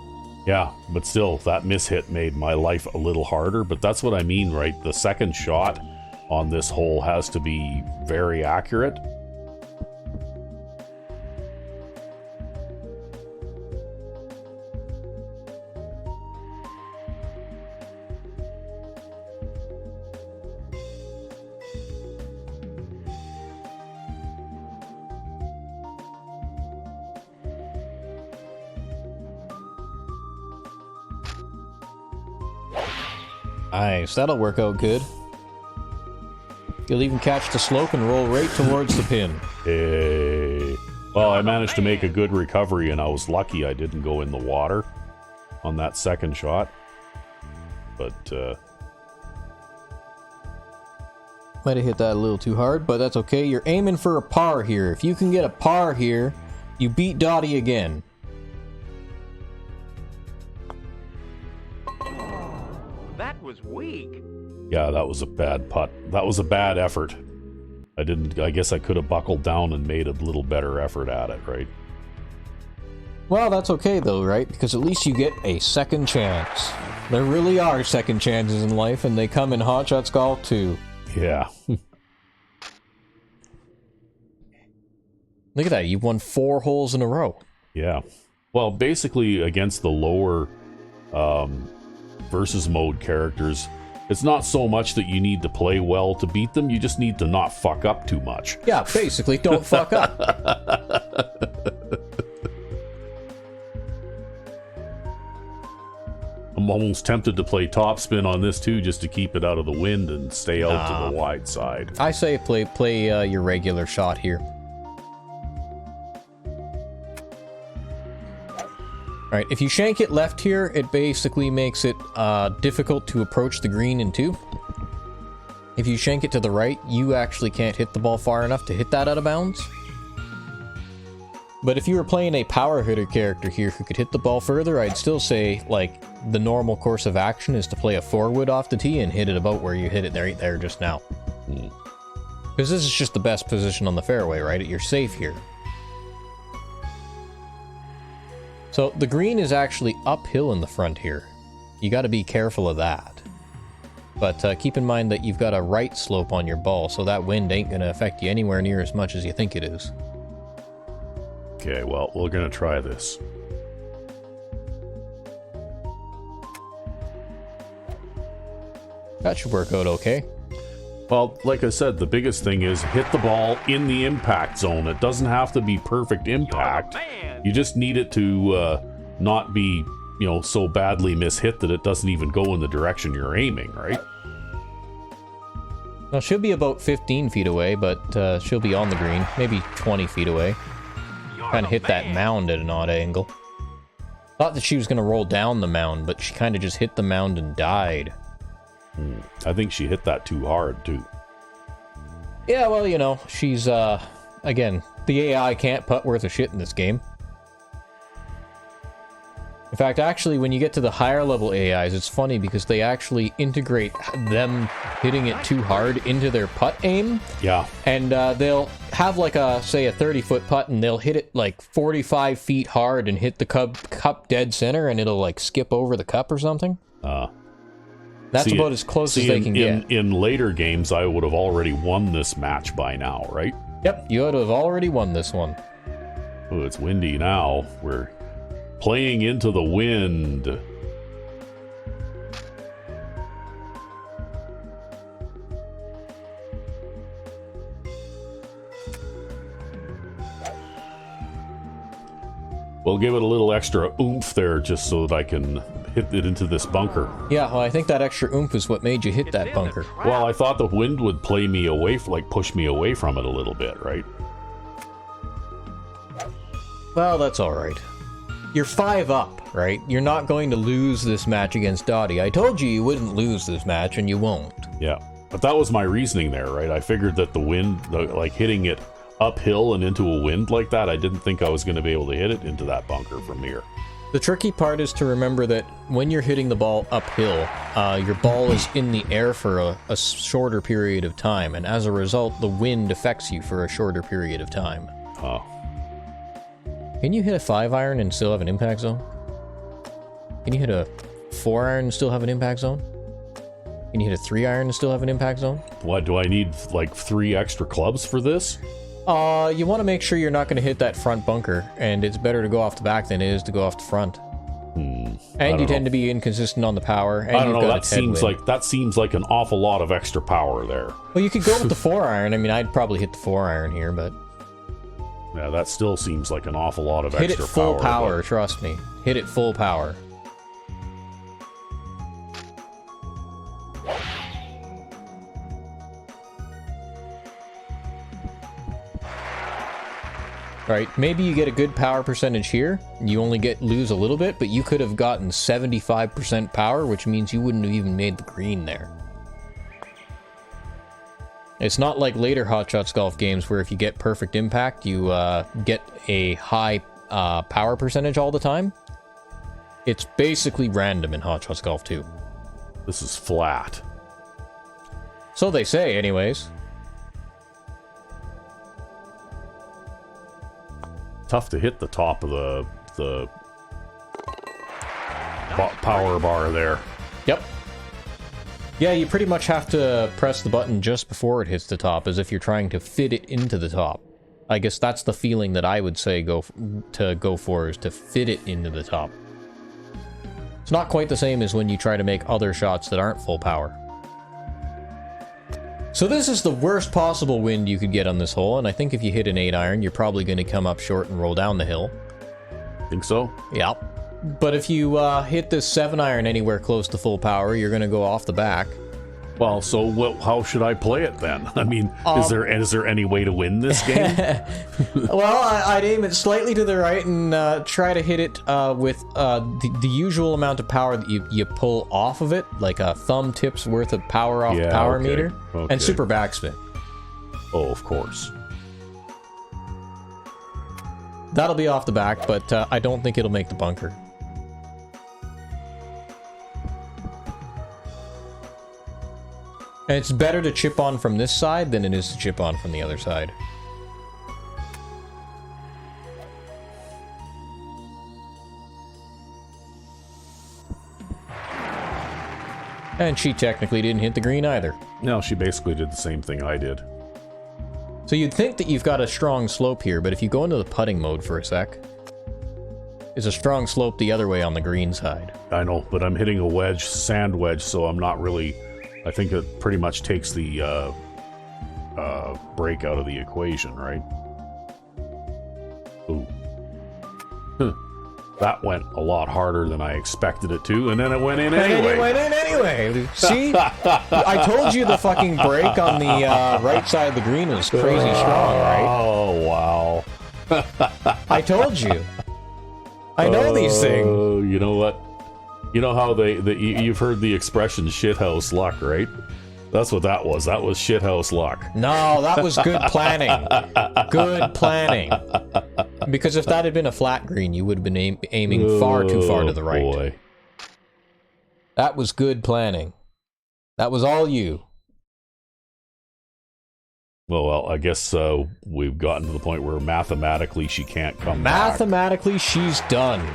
Yeah, but still, that mishit made my life a little harder. But that's what I mean, right? The second shot on this hole has to be very accurate. Nice, that'll work out good. You'll even catch the slope and roll right towards the pin. Hey. Well, I managed to make a good recovery, and I was lucky I didn't go in the water on that second shot. But, Might have hit that a little too hard, but that's okay. You're aiming for a par here. If you can get a par here, you beat Dottie again. That was weak. yeah, that was a bad putt. That was a bad effort. I guess I could have buckled down and made a little better effort at it, right? Well, that's okay though, right? Because at least you get a second chance. There really are second chances in life, and they come in Hot Shots Golf too. Yeah. Look at that, you've won 4 holes in a row. Yeah. Well, basically, against the lower versus mode characters, it's not so much that you need to play well to beat them, you just need to not fuck up too much. Yeah, basically, don't fuck up. I'm almost tempted to play topspin on this too, just to keep it out of the wind and stay out to the wide side. I say play your regular shot here. Alright, if you shank it left here, it basically makes it difficult to approach the green in two. If you shank it to the right, you actually can't hit the ball far enough to hit that out of bounds. But if you were playing a power hitter character here who could hit the ball further, I'd still say, like, the normal course of action is to play a forward off the tee and hit it about where you hit it right there just now. Because this is just the best position on the fairway, right? You're safe here. So the green is actually uphill in the front here. You got to be careful of that. But keep in mind that you've got a right slope on your ball, so that wind ain't going to affect you anywhere near as much as you think it is. Okay, well, we're going to try this. That should work out okay. Well, like I said, the biggest thing is hit the ball in the impact zone. It doesn't have to be perfect impact. You just need it to not be, you know, so badly mishit that it doesn't even go in the direction you're aiming, right? Well, she'll be about 15 feet away, but she'll be on the green, maybe 20 feet away. Kind of hit that mound at an odd angle. Thought that she was going to roll down the mound, but she kind of just hit the mound and died. I think she hit that too hard, too. Yeah, well, you know, she's, again, the AI can't putt worth a shit in this game. In fact, actually, when you get to the higher level AIs, it's funny because they actually integrate them hitting it too hard into their putt aim. Yeah. And they'll have like a, say, a 30-foot putt, and they'll hit it like 45 feet hard and hit the cup dead center, and it'll like skip over the cup or something. That's about as close as they can get. In later games, I would have already won this match by now, right? Yep, you would have already won this one. Oh, it's windy now. We're playing into the wind. We'll give it a little extra oomph there just so that I can hit it into this bunker. Yeah, well, I think that extra oomph is what made you hit that bunker. Well, I thought the wind would play me away, like push me away from it a little bit, right? Well, that's alright. You're 5 up, right? You're not going to lose this match against Dottie. I told you you wouldn't lose this match, and you won't. Yeah, but that was my reasoning there, right? I figured that the wind, like hitting it uphill and into a wind like that, I didn't think I was going to be able to hit it into that bunker from here. The tricky part is to remember that when you're hitting the ball uphill, your ball is in the air for a shorter period of time, and as a result, the wind affects you for a shorter period of time. Can you hit a 5-iron and still have an impact zone? Can you hit a 4-iron and still have an impact zone? Can you hit a 3-iron and still have an impact zone? What, do I need like 3 extra clubs for this? You want to make sure you're not going to hit that front bunker, and it's better to go off the back than it is to go off the front. And you tend to be inconsistent on the power. And I don't know. That seems like an awful lot of extra power there. Well, you could go with the 4-iron. I mean, I'd probably hit the 4-iron here, but yeah, that still seems like an awful lot of hit extra it full power. but Trust me, hit it full power. Right, maybe you get a good power percentage here. You only lose a little bit, but you could have gotten 75% power, which means you wouldn't have even made the green there. It's not like later Hot Shots Golf games where if you get perfect impact, you get a high power percentage all the time. It's basically random in Hot Shots Golf 2. this is flat. So they say, anyways. Tough to hit the top of the power bar there. Yep. Yeah, you pretty much have to press the button just before it hits the top, as if you're trying to fit it into the top. I guess that's the feeling that I would say go for, is to fit it into the top. It's not quite the same as when you try to make other shots that aren't full power. So this is the worst possible wind you could get on this hole, and I think if you hit an 8-iron, you're probably going to come up short and roll down the hill. Think so? Yep. But if you hit this 7-iron anywhere close to full power, you're going to go off the back. Well, so how should I play it then? I mean, is there any way to win this game? Well, I'd aim it slightly to the right and try to hit it with the usual amount of power that you pull off of it, like a thumb tip's worth of power off the power meter, and super backspin. Oh, of course. That'll be off the back, but I don't think it'll make the bunker. And it's better to chip on from this side than it is to chip on from the other side. And she technically didn't hit the green either. No, she basically did the same thing I did. So you'd think that you've got a strong slope here, but if you go into the putting mode for a sec, it's a strong slope the other way on the green side. I know, but I'm hitting a wedge, sand wedge, so I'm not really... I think it pretty much takes the break out of the equation, right? Ooh. Huh. That went a lot harder than I expected it to, and then it went in anyway. And then it went in anyway. See? I told you the fucking break on the right side of the green was crazy strong, right? Oh, wow. I told you. I know these things. You know what? You know how you've heard the expression shithouse luck, right? That's what that was. That was shithouse luck. No, that was good planning. Good planning. Because if that had been a flat green, you would have been aiming far too far to the right. Boy. That was good planning. That was all you. Well, I guess we've gotten to the point where mathematically she can't come back. Mathematically, she's done.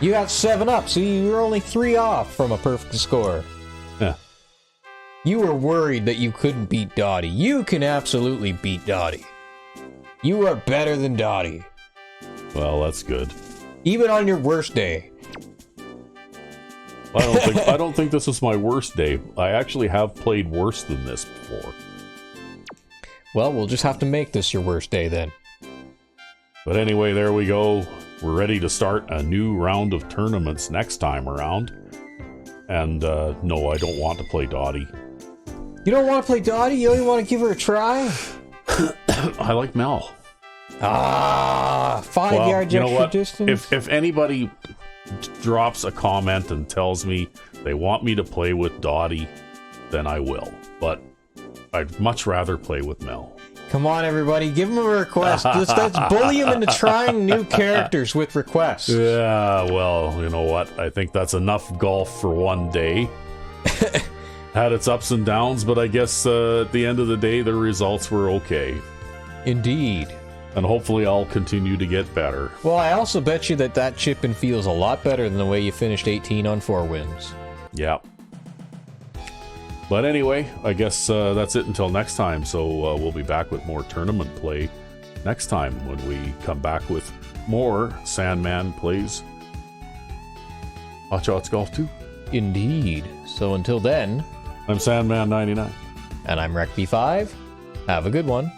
You got 7 up, so you're only 3 off from a perfect score. Yeah. You were worried that you couldn't beat Dottie. You can absolutely beat Dottie. You are better than Dottie. Well, that's good. Even on your worst day. I don't think this is my worst day. I actually have played worse than this before. Well, we'll just have to make this your worst day then. But anyway, there we go. We're ready to start a new round of tournaments next time around. And no, I don't want to play Dottie. You don't want to play Dottie? You only want to give her a try? I like Mel. Ah, 5-yard extra distance? If anybody drops a comment and tells me they want me to play with Dottie, then I will. But I'd much rather play with Mel. Come on, everybody, give him a request. Let's bully him into trying new characters with requests. Yeah, well, you know what? I think that's enough golf for one day. Had its ups and downs, but I guess at the end of the day, the results were okay. Indeed. And hopefully I'll continue to get better. Well, I also bet you that chipping feels a lot better than the way you finished 18 on 4 wins. Yeah. But anyway, I guess that's it until next time. So we'll be back with more tournament play next time when we come back with more Sandman Plays Hot Shots Golf 2. Indeed. So until then, I'm Sandman99. and I'm RecB5. Have a good one.